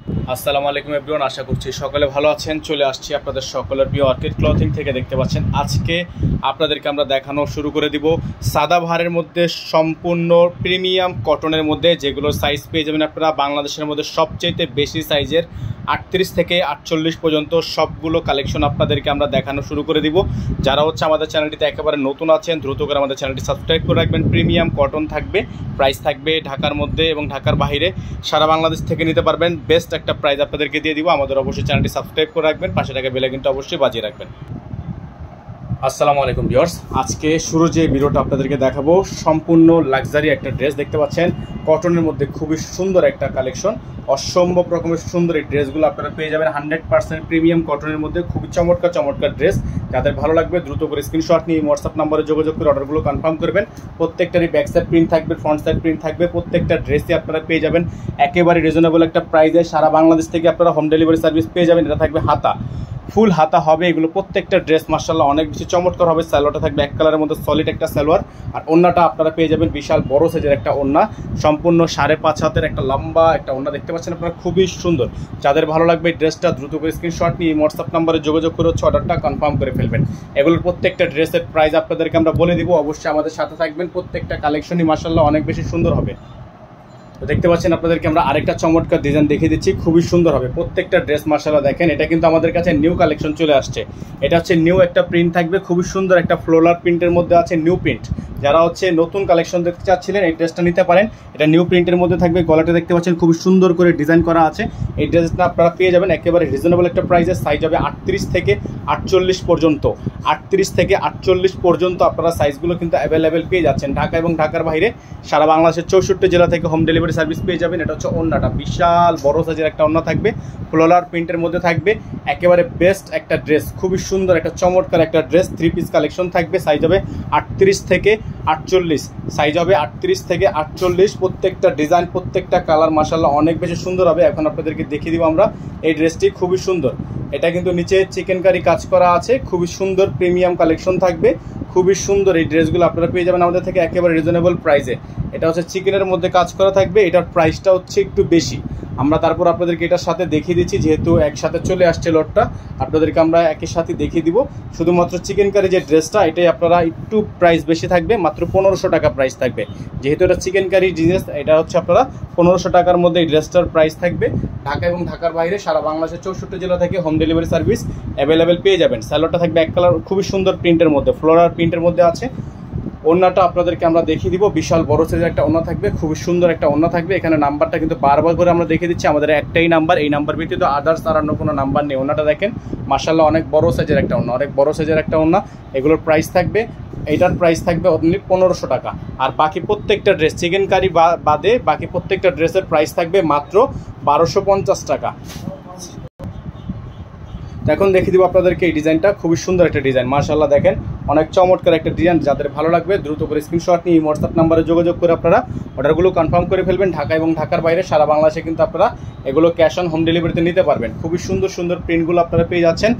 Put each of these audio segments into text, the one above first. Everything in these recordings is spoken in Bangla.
আসসালামু আলাইকুম এভরিওয়ান, আশা করছি সকলে ভালো আছেন। চলে আসছি আপনাদের সকলের প্রিয় অর্কিড ক্লথিং থেকে। দেখতে পাচ্ছেন আজকে আপনাদেরকে আমরা দেখানো শুরু করে দিব সাদাবাহারের মধ্যে সম্পূর্ণ প্রিমিয়াম কটনের মধ্যে, যেগুলোর সাইজ পেয়ে যাবেন আপনারা বাংলাদেশের মধ্যে সবচেয়ে বেশি সাইজের 38 থেকে 48 পর্যন্ত সবগুলো কালেকশন আপনাদেরকে আমরা দেখানো শুরু করে দিব। যারা আমাদের চ্যানেলটিতে একেবারে নতুন আছেন, দ্রুত করে আমাদের চ্যানেলটি সাবস্ক্রাইব করে রাখবেন। প্রিমিয়াম কটন থাকবে, প্রাইস থাকবে ঢাকার মধ্যে এবং ঢাকার বাইরে সারা বাংলাদেশ থেকে নিতে পারবেন। বেস্ট একটা প্রাইস আপনাদেরকে দিয়ে দিব। আমাদের অবশ্যই চ্যানেলটি সাবস্ক্রাইব করে রাখবেন, পাশে থাকা বেল আইকনটা অবশ্যই বাজিয়ে রাখবেন। আসসালামু আলাইকুম ভিউয়ার্স, আজকে শুরু যে ভিডিওটা আপনাদেরকে দেখাবো সম্পূর্ণ লাক্সারি একটা ড্রেস। দেখতে পাচ্ছেন কটনের মধ্যে খুবই সুন্দর একটা কালেকশন, অসম্ভব রকমের সুন্দর এই ড্রেসগুলো আপনারা পেয়ে যাবেন 100% প্রিমিয়াম কটনের মধ্যে। খুবই চমৎকার ড্রেস। যাদের ভালো লাগবে দ্রুত করে স্ক্রিনশট নিয়ে হোয়াটসঅ্যাপ নাম্বারে যোগাযোগ করে অর্ডারগুলো কনফার্ম করবেন। প্রত্যেকটারই ব্যাক সাইড প্রিন্ট থাকবে, ফ্রন্ট সাইড প্রিন্ট থাকবে। প্রত্যেকটা ড্রেসই আপনারা পেয়ে যাবেন একেবারে রিজনেবল একটা প্রাইসে। সারা বাংলাদেশ থেকে আপনারা হোম ডেলিভারি সার্ভিস পেয়ে যাবেন। এটা থাকবে হাতা, ফুল হাতা হবে এগুলো। প্রত্যেকটা ড্রেস মাশাআল্লাহ অনেক বেশি চমৎকার হবে। সালোয়ারটা থাকবে এক কালারের মধ্যে সলিড একটা সালোয়ার, আর ওন্নাটা আপনারা পেয়ে যাবেন বিশাল বড় সাইজের একটা ওন্না, সম্পূর্ণ 5.5 হাতের একটা লম্বা একটা ওন্না দেখতে পাচ্ছেন আপনারা, খুবই সুন্দর। যাদের ভালো লাগবে এই ড্রেসটা দ্রুত করে স্ক্রিনশট নিয়ে হোয়াটসঅ্যাপ নাম্বারে যোগাযোগ করে অর্ডারটা কনফার্ম করে ফেলবেন। এগুলোর প্রত্যেকটা ড্রেসের প্রাইস আপনাদেরকে আমরা বলে দিব, অবশ্যই আমাদের সাথে থাকবেন। প্রত্যেকটা কালেকশনই মাশাআল্লাহ অনেক বেশি সুন্দর হবে। তো দেখতে পাচ্ছেন আপনাদেরকে আমরা আরেকটা চমৎকার ডিজাইন দেখিয়ে দিচ্ছি, খুবই সুন্দর হবে প্রত্যেকটা ড্রেস। মাশাআল্লাহ দেখেন, এটা কিন্তু আমাদের কাছে নিউ কালেকশন চলে আসছে। এটা হচ্ছে নিউ একটা প্রিন্ট থাকবে, খুবই সুন্দর একটা ফ্লোরাল প্রিন্টের মধ্যে আছে নিউ প্রিন্ট। যারা নতুন কালেকশন দেখতে চাচ্ছিলেন এই ড্রেসটা নিতে পারেন। এটা নিউ প্রিন্টের মধ্যে থাকবে। গলাটা দেখতে পাচ্ছেন খুবই সুন্দর করে ডিজাইন করা আছে। এই ড্রেসটা আপনারা পেয়ে যাবেন একেবারে রিজনেবল একটা প্রাইসে। সাইজ হবে 38 থেকে 48 পর্যন্ত। 38 থেকে 48 পর্যন্ত আপনারা সাইজগুলো কিন্তু অ্যাভেলেবেল পেয়ে যাচ্ছেন ঢাকা এবং ঢাকার বাইরে সারা বাংলাদেশের 64 জেলা থেকে হোম ডেলিভারি সার্ভিস পেয়ে যাবেন। এটা হচ্ছে ওন্নাটা, বিশাল বড় সাইজের একটা ওন্না থাকবে, ফ্লোরাল প্রিন্টের মধ্যে থাকবে। একেবারে বেস্ট একটা ড্রেস, খুবই সুন্দর একটা চমৎকার একটা ড্রেস। 3 পিস কালেকশন থাকবে। সাইজ হবে 38 থেকে 48। সাইজ হবে 38 থেকে 48। প্রত্যেকটা ডিজাইন, প্রত্যেকটা কালার মাশাআল্লাহ অনেক বেশি সুন্দর হবে। এখন আপনাদেরকে দেখিয়ে দিব আমরা এই ড্রেসটি, খুবই সুন্দর। এটা কিন্তু নিচে চিকেন কারি কাজ করা আছে, খুবই সুন্দর প্রিমিয়াম কালেকশন থাকবে, খুবই সুন্দর। এই ড্রেসগুলো আপনারা পেয়ে যাবেন আমাদের থেকে একেবারে রিজনেবল প্রাইসে। এটা হচ্ছে চিকেনের মধ্যে কাজ করা থাকবে, এটার প্রাইসটা হচ্ছে একটু বেশি। আমরা তারপর আপনাদেরকে এটার সাথে দেখিয়ে দিচ্ছি, যেহেতু একসাথে চলে আসছে লটটা, আপনাদেরকে আমরা একই সাথে দেখিয়ে দিব। শুধুমাত্র চিকেন কারি যে ড্রেসটা, এটাই আপনারা একটু প্রাইস বেশি থাকবে, মাত্র 1500 টাকা প্রাইস থাকবে। যেহেতু এটা চিকেন কারি জিনিস, এটা হচ্ছে আপনারা 1500 টাকার মধ্যে এই ড্রেসটার প্রাইস থাকবে। ঢাকা এবং ঢাকার বাইরে সারা বাংলাদেশের 64 জেলা থেকে হোম ডেলিভারি সার্ভিস অ্যাভেলেবেল পেয়ে যাবেন। স্যালোয়ারটা থাকবে এক কালার, খুবই সুন্দর প্রিন্টের মধ্যে, ফ্লোরাল প্রিন্টের মধ্যে আছে। ওন্নাটা আপনাদেরকে আমরা দেখিয়ে দিব, বিশাল বড় সাইজের একটা ওন্না থাকবে, খুবই সুন্দর একটা ওন্না থাকবে। এখানে নাম্বারটা কিন্তু বারবার করে আমরা দেখিয়ে দিচ্ছি, আমাদের একটাই নাম্বার, এই নাম্বার ব্যতীত আদার্স আর অন্য কোনো নাম্বার নেই। ওন্নাটা দেখেন মাশাআল্লাহ অনেক বড় সাইজের একটা ওন্না, অনেক বড় সাইজের একটা ওন্না। এগুলোর প্রাইস থাকবে, এইটার প্রাইস থাকবে অনলি 1500 টাকা। আর বাকি প্রত্যেকটা ড্রেস চিকেন কারি বাদে বাকি প্রত্যেকটা ড্রেসের প্রাইস থাকবে মাত্র 1250 টাকা। এখন দেখিয়ে দিব আপনাদেরকে এই ডিজাইনটা, খুবই সুন্দর একটা ডিজাইন মাশাআল্লাহ দেখেন, অনেক চমৎকার একটা ডিজাইন। যাদের ভালো লাগবে দ্রুত করে স্ক্রিনশট নিয়ে হোয়াটসঅ্যাপ নাম্বারে যোগাযোগ করে আপনারা অর্ডারগুলো কনফার্ম করে ফেলবেন। ঢাকা এবং ঢাকার বাইরে সারা বাংলাদেশে কিন্তু আপনারা এগুলো ক্যাশ অন হোম ডেলিভারিতে নিতে পারবেন। খুবই সুন্দর সুন্দর প্রিন্টগুলো আপনারা পেয়ে যাচ্ছেন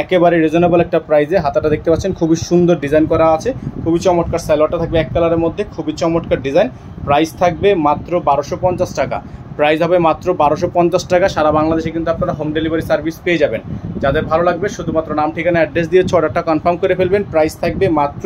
একেবারে রিজনেবল একটা প্রাইসে। হাতাটা দেখতে পাচ্ছেন খুবই সুন্দর ডিজাইন করা আছে, খুবই চমৎকার। সালোয়ারটা থাকবে এক কালারের মধ্যে, খুবই চমৎকার ডিজাইন। প্রাইস থাকবে মাত্র 1250 টাকা। প্রাইস হবে মাত্র 1250 টাকা। সারা বাংলাদেশে কিন্তু আপনারা হোম ডেলিভারি সার্ভিস পেয়ে যাবেন। যাদের ভালো লাগবে শুধুমাত্র নাম, ঠিকানা, অ্যাড্রেস দিয়ে অর্ডারটা কনফার্ম করে ফেলবেন। প্রাইস থাকবে মাত্র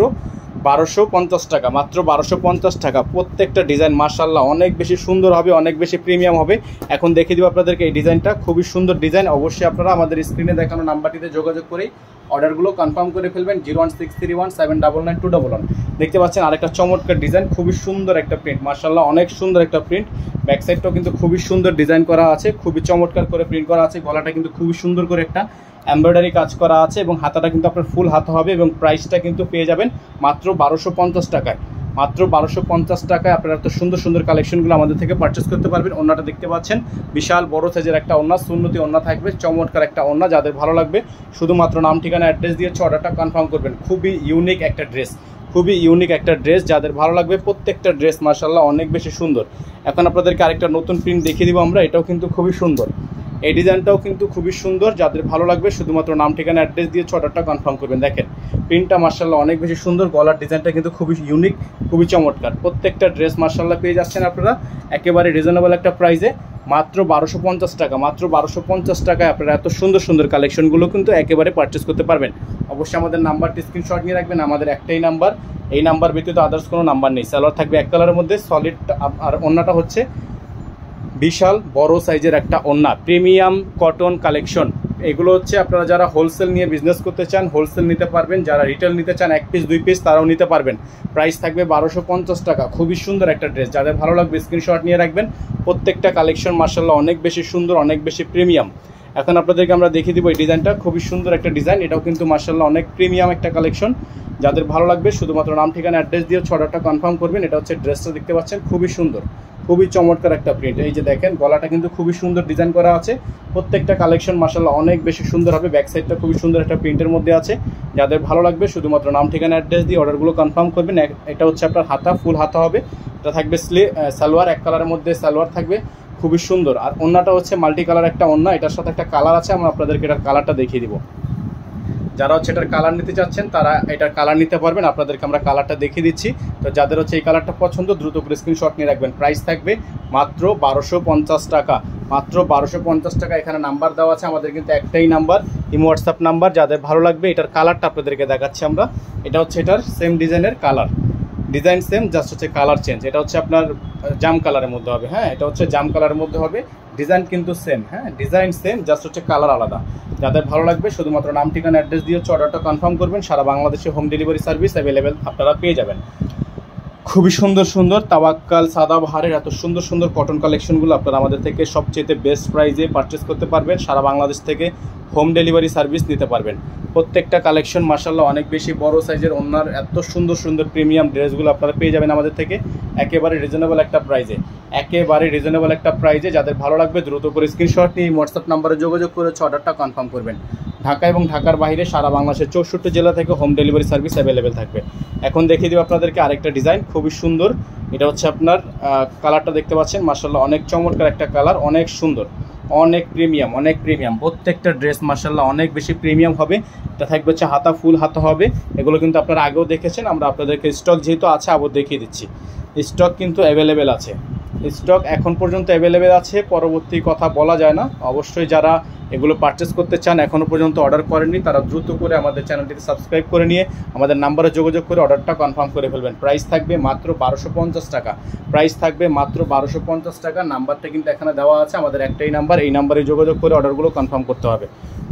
1250 টাকা, মাত্র 1250 টাকা। প্রত্যেকটা ডিজাইন মাশাআল্লাহ অনেক বেশি সুন্দর হবে, অনেক বেশি প্রিমিয়াম হবে। এখন দেখিয়ে দিব আপনাদেরকে এই ডিজাইনটা, খুবই সুন্দর ডিজাইন। অবশ্যই আপনারা আমাদের স্ক্রিনে দেখানো নাম্বারটিতে যোগাযোগ করেই অর্ডারগুলো কনফার্ম করে ফেলবেন। 016317911। দেখতে পাচ্ছেন আরেকটা চমৎকার ডিজাইন, খুবই সুন্দর একটা প্রিন্ট মাশাআল্লাহ, অনেক সুন্দর একটা প্রিন্ট। ব্যাক সাইডটাও কিন্তু খুবই সুন্দর ডিজাইন করা আছে, খুবই চমৎকার করে প্রিন্ট করা আছে। গলাটা কিন্তু খুবই সুন্দর করে একটা এমব্রয়ডারি কাজ করা আছে এবং হাতাটা কিন্তু আপনার ফুল হাতা হবে এবং প্রাইসটা কিন্তু পেয়ে যাবেন মাত্র 1250 টাকায়। মাত্র 1250 টাকায় আপনারা এত সুন্দর সুন্দর কালেকশনগুলো আমাদের থেকে পারচেস করতে পারবেন। ওন্নাটা দেখতে পাচ্ছেন বিশাল বড় সাইজের একটা ওন্না, সুন্নতি ওন্না থাকবে, চমৎকার একটা ওন্না। যাদের ভালো লাগবে শুধুমাত্র নাম, ঠিকানা, অ্যাড্রেস দিয়ে অর্ডারটা কনফার্ম করবেন। খুবই ইউনিক একটা ড্রেস, খুবই ইউনিক একটা ড্রেস। যাদের ভালো লাগবে প্রত্যেকটা ড্রেস মাশাআল্লাহ অনেক বেশি সুন্দর। এখন আপনাদেরকে আরেকটা নতুন প্রিন্ট দেখিয়ে দিব আমরা, এটাও কিন্তু খুবই সুন্দর। এই ডিজাইনটাও কিন্তু খুবই সুন্দর, যাদের ভালো লাগবে শুধুমাত্র নাম ঠিকানা অ্যাড্রেস দিয়ে অর্ডারটা কনফার্ম করবেন। দেখেন প্রিন্টটা মার্শাল্লাহ অনেক বেশি সুন্দর, গলার ডিজাইনটা কিন্তু খুবই ইউনিক, খুবই চমৎকার। প্রত্যেকটা ড্রেস মার্শাল্লাহ পেয়ে যাচ্ছেন আপনারা একেবারে রিজনেবল একটা প্রাইসে, মাত্র 1250 টাকা। মাত্র 1250 টাকায় আপনারা এত সুন্দর সুন্দর কালেকশনগুলো কিন্তু একেবারে পারচেস করতে পারবেন। অবশ্যই আমাদের নাম্বারটি স্ক্রিনশট নিয়ে রাখবেন, আমাদের একটাই নাম্বার, এই নাম্বার ব্যতীত আদার্স কোনো নাম্বার নেই। সালোয়ার থাকবে এক কালারের মধ্যে সলিড, আর ওন্নাটা হচ্ছে বিশাল বড় সাইজের একটা ওন্না, প্রিমিয়াম কটন কালেকশন। এগুলো হচ্ছে আপনারা যারা হোলসেল নিয়ে বিজনেস করতে চান হোলসেল নিতে পারবেন, যারা রিটেল নিতে চান 1 পিস 2 পিস তারাও নিতে পারবেন। প্রাইস থাকবে 1250 টাকা। খুবই সুন্দর একটা ড্রেস, যাদের ভালো লাগবে স্ক্রিনশট নিয়ে রাখবেন। প্রত্যেকটা কালেকশন মার্শাল্লাহ অনেক বেশি সুন্দর, অনেক বেশি প্রিমিয়াম। এখন আপনাদেরকে আমরা দেখিয়ে দিব এই ডিজাইনটা, খুবই সুন্দর একটা ডিজাইন, এটাও কিন্তু মার্শাল্লাহ অনেক প্রিমিয়াম একটা কালেকশন। যাদের ভালো লাগবে শুধুমাত্র নাম ঠিকানা অ্যাড্রেস দিয়ে অর্ডারটা কনফার্ম করবেন। এটা হচ্ছে ড্রেসটা দেখতে পাচ্ছেন, খুবই সুন্দর, খুবই চমৎকার একটা প্রিন্ট। এই যে দেখেন গলাটা কিন্তু খুবই সুন্দর ডিজাইন করা আছে। প্রত্যেকটা কালেকশন মার্শাল্লাহ অনেক বেশি সুন্দর হবে। ব্যাক সাইডটা খুবই সুন্দর একটা প্রিন্টের মধ্যে আছে। যাদের ভালো লাগবে শুধুমাত্র নাম ঠিকানা অ্যাড্রেস দিয়ে অর্ডারগুলো কনফার্ম করবেন। এটা হচ্ছে আপনার হাতা, ফুল হাতা হবে। এটা থাকবে সালোয়ার, এক কালারের মধ্যে সালোয়ার থাকবে, খুবই সুন্দর। আর ওন্নাটা হচ্ছে মাল্টি কালার একটা ওন্না, এটার সাথে একটা কালার আছে, আমরা আপনাদেরকে এটার কালারটা দেখিয়ে দিব। যারা হচ্ছে এটার কালার নিতে চাচ্ছেন তারা এটার কালার নিতে পারবেন, আপনাদেরকে আমরা কালারটা দেখিয়ে দিচ্ছি। তো যাদের হচ্ছে এই কালারটা পছন্দ দ্রুত করে স্ক্রিনশট নিয়ে রাখবেন। প্রাইস থাকবে মাত্র 1250 টাকা, মাত্র 1250 টাকা। এখানে নাম্বার দেওয়া আছে, আমাদের কিন্তু একটাই নাম্বার, ইমো হোয়াটসঅ্যাপ নাম্বার। যাদের ভালো লাগবে এটার কালারটা আপনাদেরকে দেখাচ্ছি আমরা। এটা হচ্ছে এটার সেম ডিজাইনের কালার, ডিজাইন সেম, জাস্ট হচ্ছে কালার চেঞ্জ। এটা হচ্ছে আপনার জাম কালারের মধ্যে হবে, হ্যাঁ এটা হচ্ছে জাম কালারের মধ্যে হবে। ডিজাইন কিন্তু সেম, হ্যাঁ ডিজাইন সেম, জাস্ট হচ্ছে কালার আলাদা। যাদের ভালো লাগবে শুধুমাত্র নাম ঠিকানা অ্যাড্রেস দিয়ে অর্ডারটা কনফার্ম করবেন। সারা বাংলাদেশে হোম ডেলিভারি সার্ভিস অ্যাভেলেবেল আপনারা পেয়ে যাবেন। খুবই সুন্দর সুন্দর তাওয়াক্কাল, সাদাবাহারের এত সুন্দর সুন্দর কটন কালেকশনগুলো আপনারা আমাদের থেকে সবচেয়ে বেস্ট প্রাইসে পারচেস করতে পারবেন। সারা বাংলাদেশ থেকে হোম ডেলিভারি সার্ভিস নিতে পারবেন। প্রত্যেকটা কালেকশন মার্শাল্লাহ অনেক বেশি বড় সাইজের ওনার এত সুন্দর সুন্দর প্রিমিয়াম ড্রেসগুলো আপনারা পেয়ে যাবেন আমাদের থেকে একেবারে রিজনেবল একটা প্রাইসে, একেবারে রিজনেবল একটা প্রাইসে। যাদের ভালো লাগবে দ্রুত করে স্ক্রিনশট নিয়ে হোয়াটসঅ্যাপ নাম্বারে যোগাযোগ করে অর্ডারটা কনফার্ম করবেন। ঢাকা এবং ঢাকার বাইরে সারা বাংলাদেশের 64 জেলা থেকে হোম ডেলিভারি সার্ভিস অ্যাভেলেবেল থাকবে। এখন দেখিয়ে দিব আপনাদেরকে আরেকটা ডিজাইন, খুবই সুন্দর। এটা হচ্ছে আপনার কালারটা দেখতে পাচ্ছেন মার্শাল্লাহ অনেক চমৎকার একটা কালার, অনেক সুন্দর, অনেক প্রিমিয়াম, অনেক প্রিমিয়াম। প্রত্যেকটা ড্রেস মার্শাল্লাহ অনেক বেশি প্রিমিয়াম হবে। এটা থাকবে হচ্ছে হাতা, ফুল হাতা হবে। এগুলো কিন্তু আপনারা আগেও দেখেছেন, আমরা আপনাদেরকে স্টক যেহেতু আছে আবার দেখিয়ে দিচ্ছি। স্টক কিন্তু অ্যাভেলেবেল আছে, স্টক এখন পর্যন্ত অ্যাভেলেবেল আছে, পরবর্তী কথা বলা যায় না। অবশ্যই যারা এগুলো পারচেস করতে চান এখনও পর্যন্ত অর্ডার করেননি তারা দ্রুত করে আমাদের চ্যানেলটিতে সাবস্ক্রাইব করে নিয়ে আমাদের নাম্বারে যোগাযোগ করে অর্ডারটা কনফার্ম করে ফেলবেন। প্রাইস থাকবে মাত্র 1250 টাকা, প্রাইস থাকবে মাত্র 1250 টাকা। নাম্বারটা কিন্তু এখানে দেওয়া আছে, আমাদের একটাই নাম্বার, এই নাম্বারে যোগাযোগ করে অর্ডারগুলো কনফার্ম করতে হবে।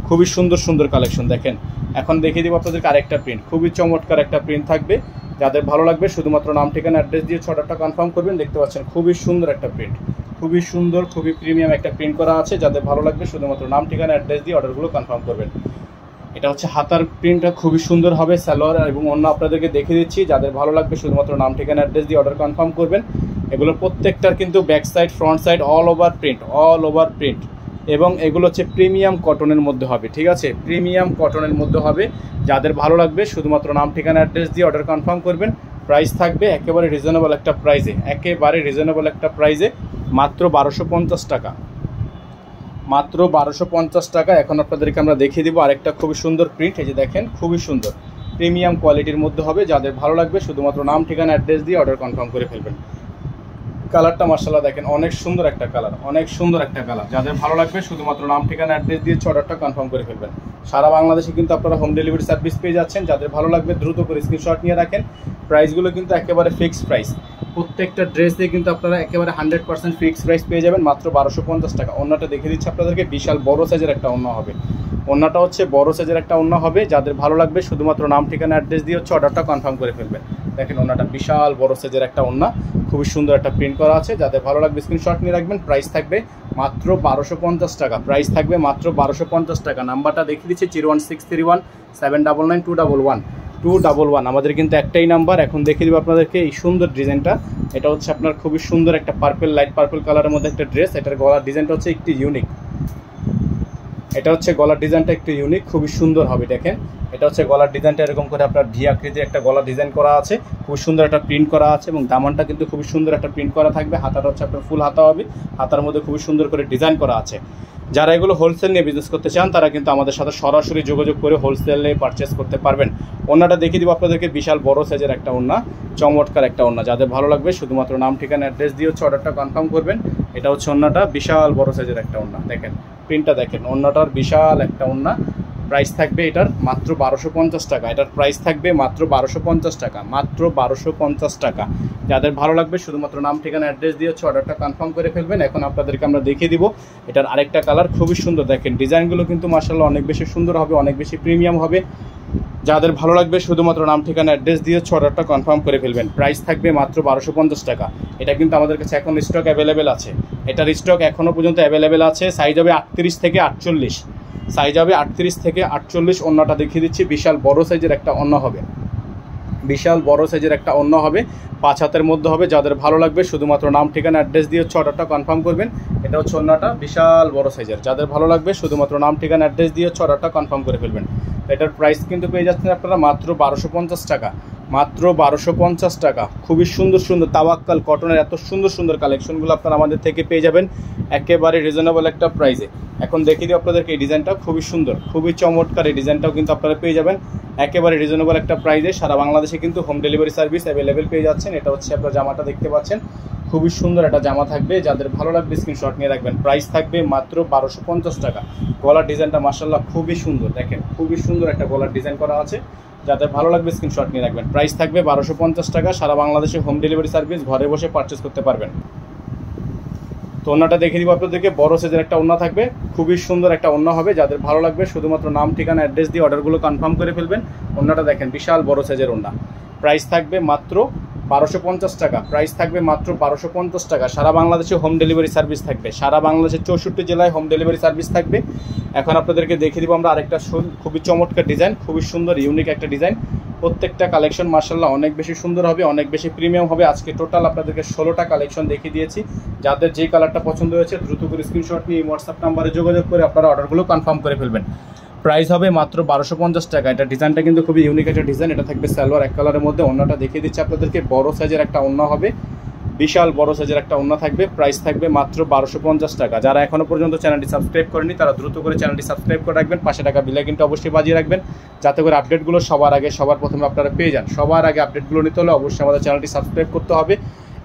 খুবই সুন্দর সুন্দর কালেকশন দেখেন। এখন দেখিয়ে দিব আপনাদেরকে আরেকটা প্রিন্ট, খুবই চমৎকার একটা প্রিন্ট থাকবে। যাদের ভালো লাগবে শুধুমাত্র নাম ঠিকানা অ্যাড্রেস দিয়ে অর্ডারটা কনফার্ম করবেন। দেখতে পাচ্ছেন খুবই সুন্দর একটা প্রিন্ট, খুবই সুন্দর, খুবই প্রিমিয়াম একটা প্রিন্ট করা আছে। যাদের ভালো লাগবে শুধুমাত্র নাম ঠিকানা অ্যাড্রেস দিয়ে অর্ডারগুলো কনফার্ম করবেন। এটা হচ্ছে হাতার প্রিন্টটা খুবই সুন্দর হবে, সালোয়ার এবং অন্য আপনাদেরকে দেখিয়ে দিচ্ছি। যাদের ভালো লাগবে শুধুমাত্র নাম ঠিকানা অ্যাড্রেস দিয়ে অর্ডার কনফার্ম করবেন। এগুলোর প্রত্যেকটার কিন্তু back side front side all over print, all over print, এবং এগুলো হচ্ছে প্রিমিয়াম কটনের মধ্যে হবে, ঠিক আছে প্রিমিয়াম কটনের মধ্যে হবে। যাদের ভালো লাগবে শুধুমাত্র নাম ঠিকানা অ্যাড্রেস দিয়ে অর্ডার কনফার্ম করবেন। প্রাইস থাকবে একেবারে রিজনেবল একটা প্রাইসে, একেবারে রিজনেবল একটা প্রাইসে, মাত্র 1250 টাকা, মাত্র 1250 টাকা। এখন আপনাদেরকে আমরা দেখিয়ে দিব আরেকটা খুবই সুন্দর প্রিন্ট। এই যে দেখেন খুবই সুন্দর প্রিমিয়াম কোয়ালিটির মধ্যে হবে। যাদের ভালো লাগবে শুধুমাত্র নাম ঠিকানা অ্যাড্রেস দিয়ে অর্ডার কনফার্ম করে ফেলবেন। কালারটা মার্শাল্লাহ দেখেন অনেক সুন্দর একটা কালার, অনেক সুন্দর একটা কালার। যাদের ভালো লাগবে শুধুমাত্র নাম ঠিকানা অ্যাড্রেস দিয়ে অর্ডারটা কনফার্ম করে ফেলবেন। সারা বাংলাদেশে কিন্তু আপনারা হোম ডেলিভারি সার্ভিস পেয়ে যাচ্ছেন। যাদের ভালো লাগবে দ্রুত করে স্ক্রিনশট নিয়ে রাখেন। প্রাইসগুলো কিন্তু একেবারে ফিক্সড প্রাইস, প্রত্যেকটা ড্রেসে কিন্তু আপনারা একেবারে 100% ফিক্সড প্রাইস পেয়ে যাবেন মাত্র 1250 টাকা। ওন্নাটা দেখিয়ে দিচ্ছি আপনাদেরকে, বিশাল বড় সাইজের একটা ওন্না হবে। ওন্নাটা হচ্ছে বড় সাইজের একটা ওন্না হবে। যাদের ভালো লাগবে শুধুমাত্র নাম ঠিকানা অ্যাড্রেস দিয়ে অর্ডারটা কনফার্ম করে ফেলবেন। দেখেন ওন্নাটা বিশাল বড় সাইজের একটা ওন্না, খুবই সুন্দর একটা প্রিন্ট করা আছে। যাদের ভালো লাগবে স্ক্রিনশট নিয়ে রাখবেন। প্রাইস থাকবে মাত্র 1250 টাকা, প্রাইস থাকবে মাত্র 1250 টাকা। নাম্বারটা দেখিয়ে দিচ্ছি 01631 799 211 আমাদের কিন্তু একটাই নাম্বার। এখন দেখিয়ে দেবো আপনাদেরকে এই সুন্দর ডিজাইনটা। এটা হচ্ছে আপনার খুবই সুন্দর একটা পার্পল, লাইট পার্পল কালারের মধ্যে একটা ড্রেস। এটার গলার ডিজাইনটা হচ্ছে একটু ইউনিক, এটা হচ্ছে গলার ডিজাইনটা একটু ইউনিক, খুবই সুন্দর হবে। দেখেন এটা হচ্ছে গলার ডিজাইনটা, এরকম করে আপনার ভি আকৃতির একটা গলার ডিজাইন করা আছে, খুব সুন্দর একটা প্রিন্ট করা আছে, এবং দামানটা কিন্তু খুবই সুন্দর একটা প্রিন্ট করা থাকবে। হাতাটা হচ্ছে আপনার ফুল হাতা হবে, হাতার মধ্যে খুবই সুন্দর করে ডিজাইন করা আছে। যারা এগুলো হোলসেল নিয়ে বিজনেস করতে চান তারা কিন্তু আমাদের সাথে সরাসরি যোগাযোগ করে হোলসেলে পারচেস করতে পারবেন। ওন্নাটা দেখিয়ে দিব আপনাদেরকে, বিশাল বড় সাইজের একটা ওন্না, চমৎকার একটা ওন্না। যাদের ভালো লাগবে শুধুমাত্র নাম ঠিকানা অ্যাড্রেস দিয়ে হচ্ছে অর্ডারটা কনফার্ম করবেন। এটা হচ্ছে ওন্নাটা, বিশাল বড় সাইজের একটা ওন্না। দেখেন প্রিন্টটা দেখেন, ওন্নাটার বিশাল একটা ওন্না। প্রাইস থাকবে এটার মাত্র 1250 টাকা। এটার প্রাইস থাকবে মাত্র 1250 টাকা, মাত্র 1250 টাকা। যাদের ভালো লাগবে শুধুমাত্র নাম ঠিকানা অ্যাড্রেস দিয়ে হচ্ছে অর্ডারটা কনফার্ম করে ফেলবেন। এখন আপনাদেরকে আমরা দেখিয়ে দিব এটার আরেকটা কালার, খুবই সুন্দর। দেখেন ডিজাইনগুলো কিন্তু মাশাআল্লাহ অনেক বেশি সুন্দর হবে, অনেক বেশি প্রিমিয়াম হবে। যাদের ভালো লাগবে শুধুমাত্র নাম ঠিকানা অ্যাড্রেস দিয়ে হচ্ছে অর্ডারটা কনফার্ম করে ফেলবেন। প্রাইস থাকবে মাত্র 1250 টাকা। এটা কিন্তু আমাদের কাছে এখন স্টক অ্যাভেলেবেল আছে, এটার স্টক এখনও পর্যন্ত অ্যাভেলেবেল আছে। সাইজ হবে 38 থেকে 48, সাইজ হবে 38 থেকে 48। ওন্নাটা দেখিয়ে দিচ্ছি, বিশাল বড় সাইজের একটা ওন্না হবে, বিশাল বড় সাইজের একটা ওন্না হবে, 5 হাতের মধ্যে হবে। যাদের ভালো লাগবে শুধুমাত্র নাম ঠিকানা অ্যাড্রেস দিয়ে হচ্ছে অর্ডারটা কনফার্ম করবেন। এটা হচ্ছে ওন্নাটা, বিশাল বড় সাইজের। যাদের ভালো লাগবে শুধুমাত্র নাম ঠিকানা অ্যাড্রেস দিয়ে হচ্ছে অর্ডারটা কনফার্ম করে ফেলবেন। এটার প্রাইস কিন্তু পেয়ে যাচ্ছেন আপনারা মাত্র 1250 টাকা, মাত্র 1250 টাকা। খুবই সুন্দর সুন্দর তাওয়াক্কাল কটনের এত সুন্দর সুন্দর কালেকশনগুলো আপনারা আমাদের থেকে পেয়ে যাবেন একেবারে রিজনেবল একটা প্রাইসে। এখন দেখিয়ে দিই আপনাদেরকে এই ডিজাইনটা, খুবই সুন্দর, খুবই চমৎকার। এই ডিজাইনটাও কিন্তু আপনারা পেয়ে যাবেন একেবারে রিজনেবল একটা প্রাইসে। সারা বাংলাদেশে কিন্তু হোম ডেলিভারি সার্ভিস অ্যাভেলেবেল পেয়ে যাচ্ছেন। এটা হচ্ছে আপনার জামাটা দেখতে পাচ্ছেন, খুবই সুন্দর একটা জামা থাকবে। যাদের ভালো লাগবে স্ক্রিনশট নিয়ে রাখবেন। প্রাইস থাকবে মাত্র 1250 টাকা। গলার ডিজাইনটা মাশাআল্লাহ খুবই সুন্দর, দেখেন খুবই সুন্দর একটা গলার ডিজাইন করা আছে। যাদের ভালো লাগবে স্ক্রিনশট নিয়ে রাখবেন। প্রাইস থাকবে 1250 টাকা। সারা বাংলাদেশে হোম ডেলিভারি সার্ভিস, ঘরে বসে পারচেস করতে পারবেন। তো ওন্নাটা দেখিয়ে দিব আপনাদেরকে, বড় সাইজের একটা ওন্না থাকবে, খুবই সুন্দর একটা ওন্না হবে। যাদের ভালো লাগবে শুধুমাত্র নাম ঠিকানা অ্যাড্রেস দিয়ে অর্ডারগুলো কনফার্ম করে ফেলবেন। ওন্নাটা দেখেন, বিশাল বড় সাইজের ওন্না। প্রাইস থাকবে মাত্র 1250 টাকা। প্রাইস থাকবে মাত্র 1250 টাকা। সারা বাংলাদেশে হোম ডেলিভারি সার্ভিস থাকবে, সারা বাংলাদেশের 64 জেলায় হোম ডেলিভারি সার্ভিস থাকবে। এখন আপনাদেরকে দেখিয়ে দিব আমরা আরেকটা খুবই চমৎকার ডিজাইন, খুবই সুন্দর ইউনিক একটা ডিজাইন। প্রত্যেকটা কালেকশন মাশাআল্লাহ অনেক বেশি সুন্দর হবে, অনেক বেশি প্রিমিয়াম হবে। আজকে টোটাল আপনাদেরকে 16টা কালেকশন দেখিয়ে দিয়েছি। যাদের যেই কালারটা পছন্দ হয়েছে দ্রুত করে স্ক্রিনশট নিয়ে হোয়াটসঅ্যাপ নাম্বারে যোগাযোগ করে আপনারা অর্ডারগুলো কনফার্ম করে ফেলবেন। প্রাইস হবে মাত্র 1250 টাকা। এটা ডিজাইনটা কিন্তু খুবই ইউনিক একটা ডিজাইন। এটা থাকবে সালোয়ার এক কালারের মধ্যে। ওন্নাটা দেখিয়ে দিচ্ছি আপনাদেরকে, বড় সাইজের একটা ওন্না হবে, বিশাল বড় সাইজের একটা ওন্না থাকবে। প্রাইস থাকবে মাত্র 1250 টাকা। যারা এখনও পর্যন্ত চ্যানেলটি সাবস্ক্রাইব করেনি তারা দ্রুত করে চ্যানেলটি সাবস্ক্রাইব করে রাখবেন। পাশে টাকা বিলে কিন্তু অবশ্যই বাজিয়ে রাখবেন, যাতে করে আপডেটগুলো সবার আগে সবার প্রথমে আপনারা পেয়ে যান। সবার আগে আপডেটগুলো নিতে হলে অবশ্যই আমাদের চ্যানেলটি সাবস্ক্রাইব করতে হবে।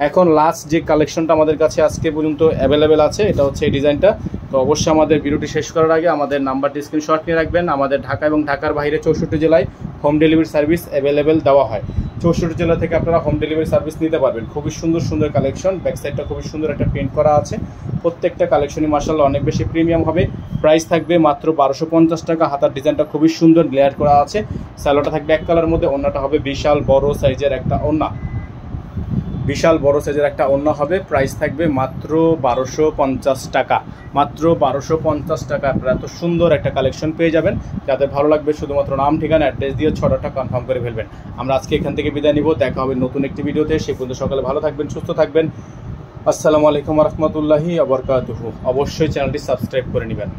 এখন লাস্ট যে কালেকশনটা আমাদের কাছে আজকে পর্যন্ত অ্যাভেলেবেল আছে এটা হচ্ছে এই ডিজাইনটা। তো অবশ্যই আমাদের ভিডিওটি শেষ করার আগে আমাদের নাম্বারটি স্ক্রিনশট নিয়ে রাখবেন। আমাদের ঢাকা এবং ঢাকার বাইরে 64 জেলায় হোম ডেলিভারি সার্ভিস অ্যাভেলেবেল দেওয়া হয়। 64 জেলা থেকে আপনারা হোম ডেলিভারি সার্ভিস নিতে পারবেন। খুবই সুন্দর সুন্দর কালেকশন, ব্যাকসাইডটা খুবই সুন্দর একটা প্রিন্ট করা আছে। প্রত্যেকটা কালেকশনই মাশাআল্লাহ অনেক বেশি প্রিমিয়াম হবে। প্রাইস থাকবে মাত্র 1250 টাকা। হাতার ডিজাইনটা খুবই সুন্দর লেয়ার করা আছে। সালোয়ারটা থাকবে এক কালার মধ্যে। ওন্নাটা হবে বিশাল বড় সাইজের একটা ওন্না, বিশাল বড় সাইজের একটা ওন্না হবে। প্রাইস থাকবে মাত্র 1250 টাকা, মাত্র 1250 টাকা। আপনারা এত সুন্দর একটা কালেকশন পেয়ে যাবেন। যাদের ভালো লাগবে শুধুমাত্র নাম ঠিকানা অ্যাড্রেস দিয়ে অর্ডারটা কনফার্ম করে ফেলবেন। আমরা আজকে এখান থেকে বিদায় নিব, দেখা হবে নতুন একটি ভিডিওতে। সে পর্যন্ত সকালে ভালো থাকবেন, সুস্থ থাকবেন। আসসালামু আলাইকুম রহমতুল্লাহি ওয়া বারাকাতুহু। অবশ্যই চ্যানেলটি সাবস্ক্রাইব করে নেবেন।